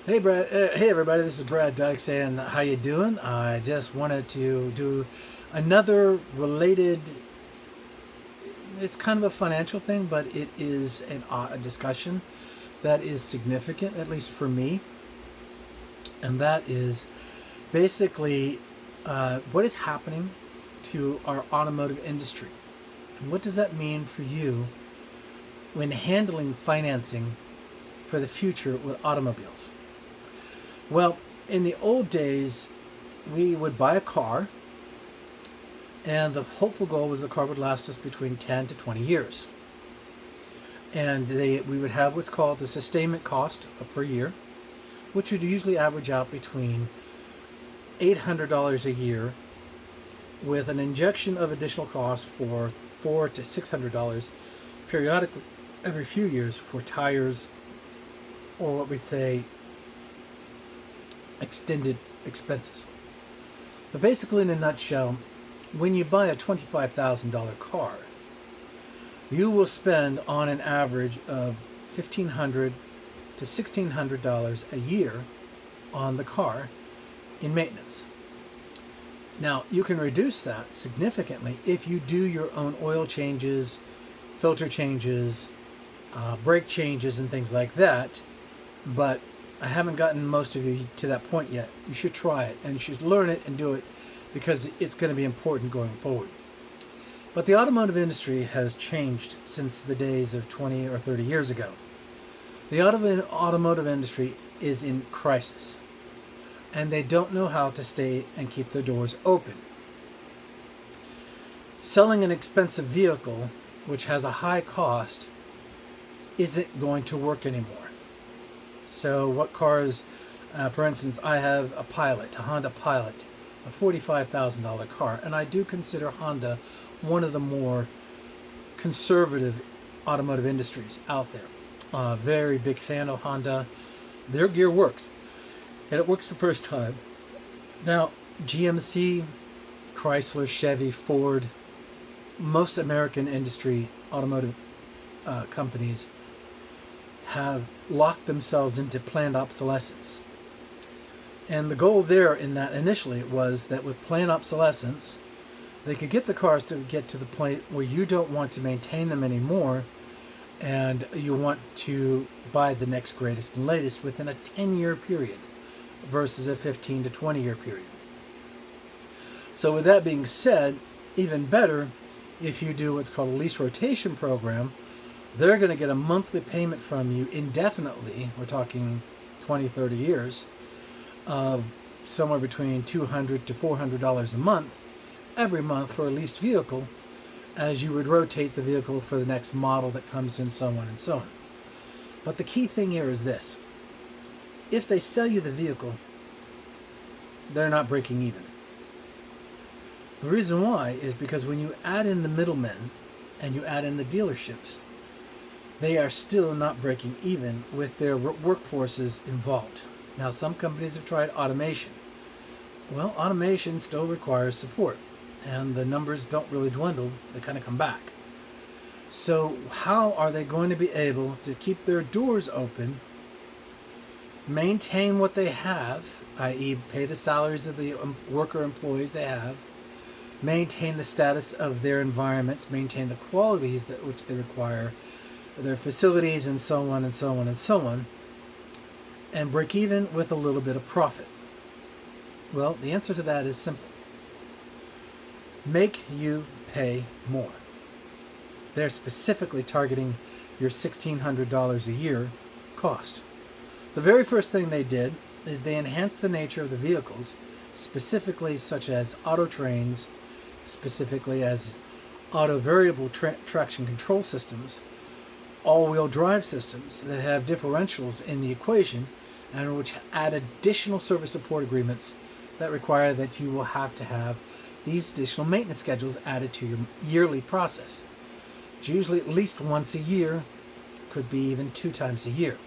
Hey Brad, hey everybody, this is Brad Dyke saying how you doing? I just wanted to do another related, it's kind of a financial thing, but it is a discussion that is significant, at least for me, and that is basically what is happening to our automotive industry. And what does that mean for you when handling financing for the future with automobiles? Well, in the old days, we would buy a car, and the hopeful goal was the car would last us between 10 to 20 years. And we would have what's called the sustainment cost per year, which would usually average out between $800 a year, with an injection of additional costs for $400 to $600 periodically every few years for tires, or what we say extended expenses. But basically, in a nutshell, when you buy a $25,000 car, you will spend on an average of $1,500 to $1,600 a year on the car in maintenance. Now, you can reduce that significantly if you do your own oil changes, filter changes, brake changes, and things like that. But I haven't gotten most of you to that point yet. You should try it, and you should learn it and do it, because it's going to be important going forward. But the automotive industry has changed since the days of 20 or 30 years ago. The automotive industry is in crisis, and they don't know how to stay and keep their doors open. Selling an expensive vehicle, which has a high cost, isn't going to work anymore. So what cars, for instance, I have a Honda Pilot, a $45,000 car, and I do consider Honda one of the more conservative automotive industries out there. Very big fan of Honda. Their gear works, and it works the first time. Now, GMC, Chrysler, Chevy, Ford, most American industry automotive companies have locked themselves into planned obsolescence. And the goal there in that initially was that with planned obsolescence, they could get the cars to get to the point where you don't want to maintain them anymore, and you want to buy the next greatest and latest within a 10-year period versus a 15 to 20-year period. So with that being said, even better, if you do what's called a lease rotation program, they're going to get a monthly payment from you indefinitely. We're talking 20, 30 years of somewhere between $200 to $400 a month, every month for a leased vehicle, as you would rotate the vehicle for the next model that comes in, so on and so on. But the key thing here is this. If they sell you the vehicle, they're not breaking even. The reason why is because when you add in the middlemen and you add in the dealerships, they are still not breaking even with their workforces involved. Now, some companies have tried automation. Well, automation still requires support, and the numbers don't really dwindle. They kind of come back. So how are they going to be able to keep their doors open, maintain what they have, i.e. pay the salaries of the worker employees they have, maintain the status of their environments, maintain the qualities that which they require, their facilities, and so on and so on and so on, and break even with a little bit of profit? Well, the answer to that is simple. Make you pay more. They're specifically targeting your $1,600 a year cost. The very first thing they did is they enhanced the nature of the vehicles, specifically such as auto trains, specifically as auto variable traction control systems, all-wheel drive systems that have differentials in the equation, and which add additional service support agreements that require that you will have to have these additional maintenance schedules added to your yearly process. It's usually at least once a year, could be even 2 times a year.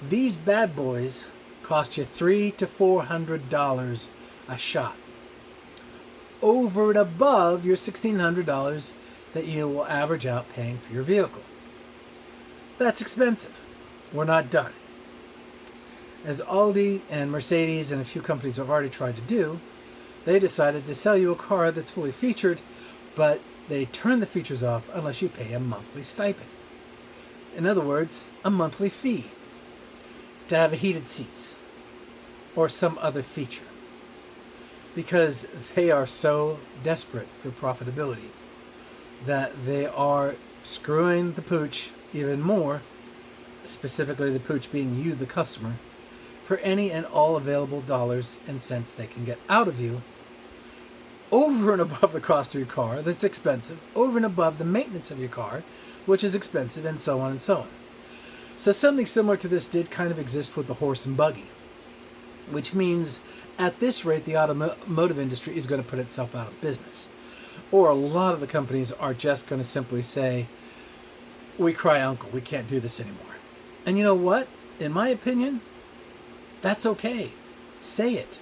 These bad boys cost you $300 to $400 a shot, over and above your $1,600 that you will average out paying for your vehicle. That's expensive. We're not done. as Aldi and Mercedes and a few companies have already tried to do, they decided to sell you a car that's fully featured, but they turn the features off unless you pay a monthly stipend. In other words, a monthly fee to have heated seats or some other feature, because they are so desperate for profitability that they are screwing the pooch even more, specifically the pooch being you, the customer, for any and all available dollars and cents they can get out of you, over and above the cost of your car that's expensive, over and above the maintenance of your car, which is expensive, and so on and so on. So something similar to this did kind of exist with the horse and buggy, which means at this rate the automotive industry is going to put itself out of business. Or a lot of the companies are just going to simply say, we cry uncle, we can't do this anymore. And you know what? In my opinion, that's okay. Say it.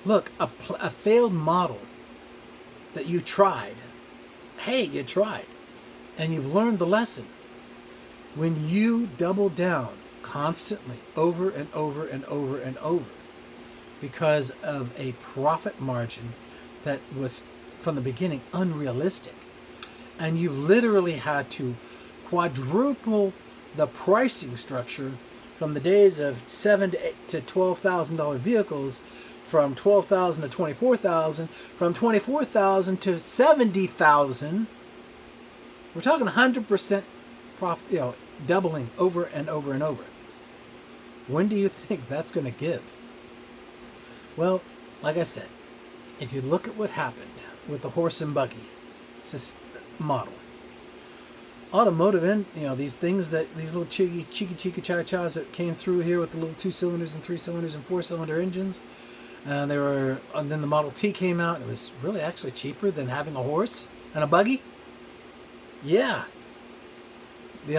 Look, a failed model that you tried, hey, you tried, and you've learned the lesson. When you double down constantly over and over and over and over because of a profit margin that was from the beginning unrealistic, and you've literally had to quadruple the pricing structure from the days of $7,000 to $12,000 vehicles, from $12,000 to $24,000, from $24,000 to $70,000. We're talking 100% profit, doubling over and over and over. When do you think that's going to give? Well, like I said, if you look at what happened with the horse and buggy model, automotive, and these these little cheeky cha-chas that came through here with the little 2 cylinders and 3 cylinders and 4-cylinder engines, and then the Model T came out, and it was really actually cheaper than having a horse and a buggy. Yeah, the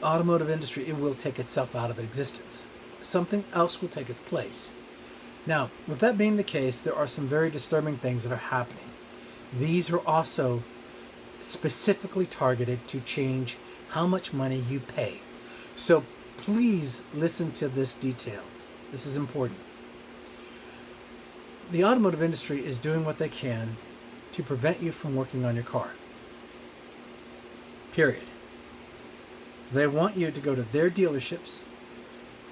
automotive industry, it will take itself out of existence. Something else will take its place. Now, with that being the case, there are some very disturbing things that are happening. These are also specifically targeted to change how much money you pay. So please listen to this detail. This is important. The automotive industry is doing what they can to prevent you from working on your car. Period. They want you to go to their dealerships,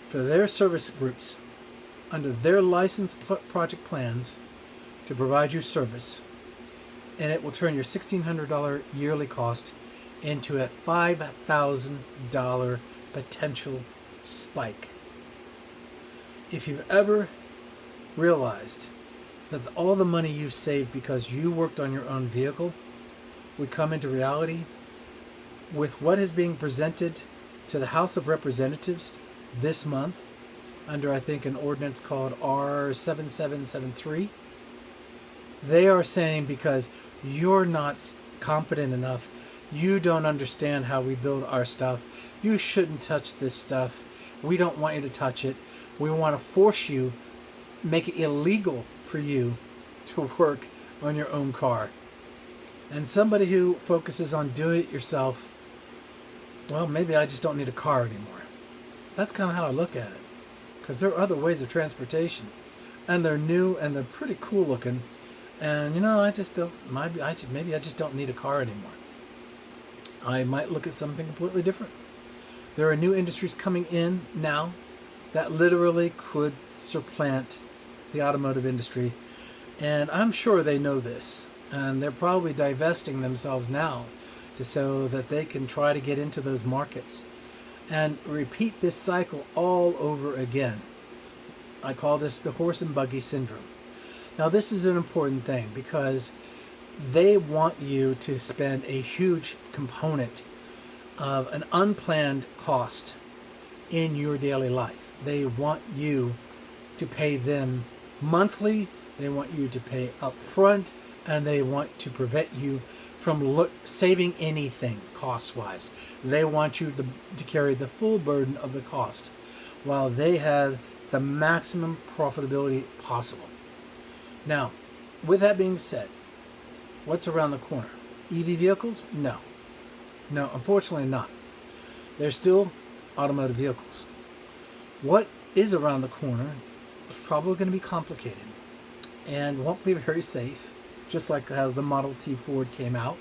for their service groups, under their licensed project plans to provide you service, and it will turn your $1,600 yearly cost into a $5,000 potential spike. If you've ever realized that all the money you saved because you worked on your own vehicle would come into reality with what is being presented to the House of Representatives this month under, I think, an ordinance called R7773, they are saying because you're not competent enough, you don't understand how we build our stuff, you shouldn't touch this stuff, we don't want you to touch it, we want to force you, make it illegal for you to work on your own car. And somebody who focuses on doing it yourself, well, maybe I just don't need a car anymore. That's kind of how I look at it. Because there are other ways of transportation. And they're new and they're pretty cool looking. And I just don't, maybe I just don't need a car anymore. I might look at something completely different. There are new industries coming in now that literally could supplant the automotive industry. And I'm sure they know this. And they're probably divesting themselves now so that they can try to get into those markets and repeat this cycle all over again. I call this the horse and buggy syndrome. Now, this is an important thing because they want you to spend a huge component of an unplanned cost in your daily life. They want you to pay them monthly, they want you to pay up front, and they want to prevent you from saving anything cost-wise. They want you to carry the full burden of the cost while they have the maximum profitability possible. Now, with that being said, what's around the corner? EV vehicles? No. No, unfortunately not. They're still automotive vehicles. What is around the corner is probably going to be complicated and won't be very safe, just like as the Model T Ford came out.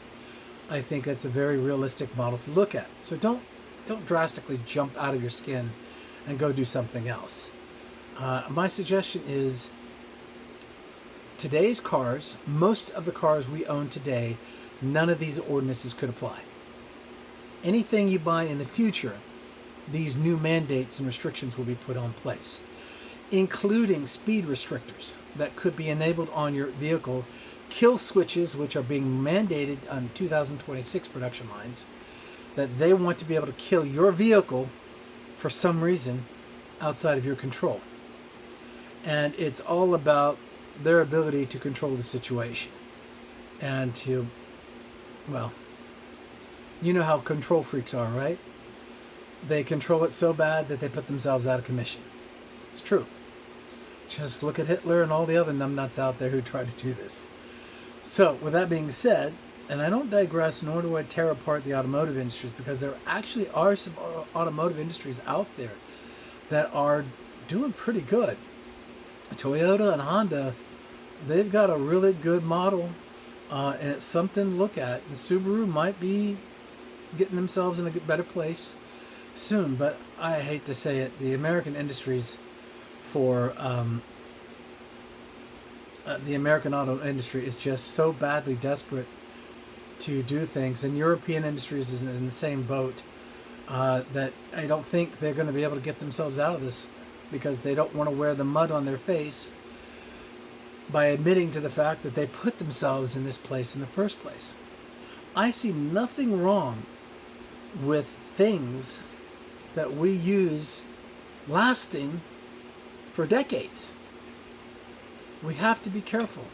I think that's a very realistic model to look at. So don't drastically jump out of your skin and go do something else. My suggestion is today's cars, most of the cars we own today, none of these ordinances could apply. Anything you buy in the future, these new mandates and restrictions will be put on place, including speed restrictors that could be enabled on your vehicle, kill switches, which are being mandated on 2026 production lines, that they want to be able to kill your vehicle for some reason outside of your control. And it's all about their ability to control the situation and to, well, you know how control freaks are, right? They control it so bad that they put themselves out of commission. It's true. Just look at Hitler and all the other numbnuts out there who tried to do this. So, with that being said, and I don't digress, nor do I tear apart the automotive industries, because there actually are some automotive industries out there that are doing pretty good. Toyota and Honda, they've got a really good model, and it's something to look at. And Subaru might be getting themselves in a better place soon, but I hate to say it, the American industries for the American auto industry is just so badly desperate to do things, and European industries is in the same boat, that I don't think they're going to be able to get themselves out of this, because they don't want to wear the mud on their face by admitting to the fact that they put themselves in this place in the first place. I see nothing wrong with things that we use lasting for decades. We have to be careful.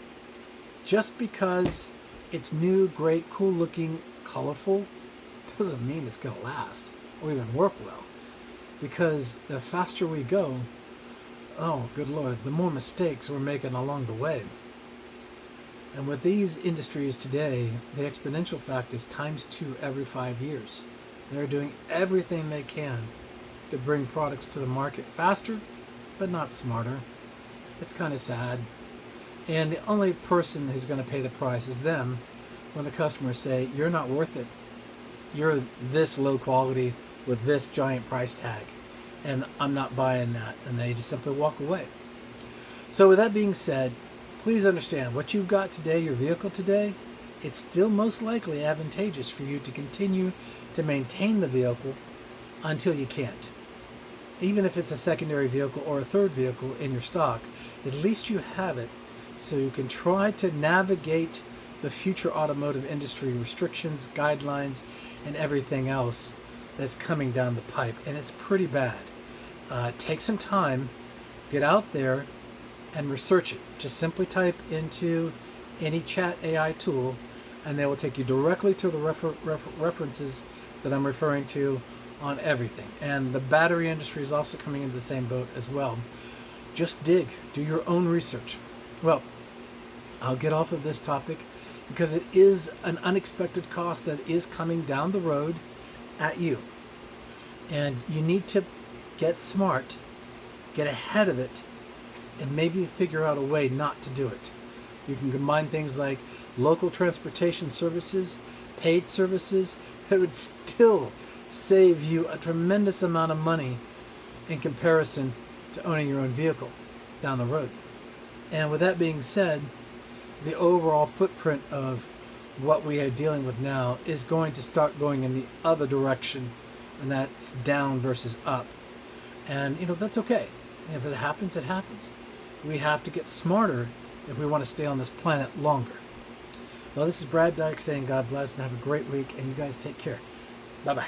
Just because it's new, great, cool looking, colorful, doesn't mean it's going to last or even work well. Because the faster we go, oh good Lord, the more mistakes we're making along the way. And with these industries today, the exponential factor is ×2 every 5 years. They're doing everything they can to bring products to the market faster, but not smarter. It's kind of sad. And the only person who's going to pay the price is them when the customers say, you're not worth it. You're this low quality with this giant price tag, and I'm not buying that. And they just simply walk away. So with that being said, please understand what you've got today, your vehicle today, it's still most likely advantageous for you to continue to maintain the vehicle until you can't. Even if it's a secondary vehicle or a third vehicle in your stock, at least you have it so you can try to navigate the future automotive industry restrictions, guidelines, and everything else that's coming down the pipe. And it's pretty bad. Take some time, get out there and research it. Just simply type into any chat AI tool and they will take you directly to the references that I'm referring to on everything. And the battery industry is also coming into the same boat as well. Just dig, do your own research. Well, I'll get off of this topic because it is an unexpected cost that is coming down the road at you. And you need to get smart, get ahead of it, and maybe figure out a way not to do it. You can combine things like local transportation services, paid services, that would still save you a tremendous amount of money in comparison to owning your own vehicle down the road. And with that being said, the overall footprint of what we are dealing with now is going to start going in the other direction, and that's down versus up. And that's okay. If it happens, it happens. We have to get smarter if we want to stay on this planet longer. Well, this is Brad Dyke saying God bless and have a great week, and you guys take care. Bye-bye.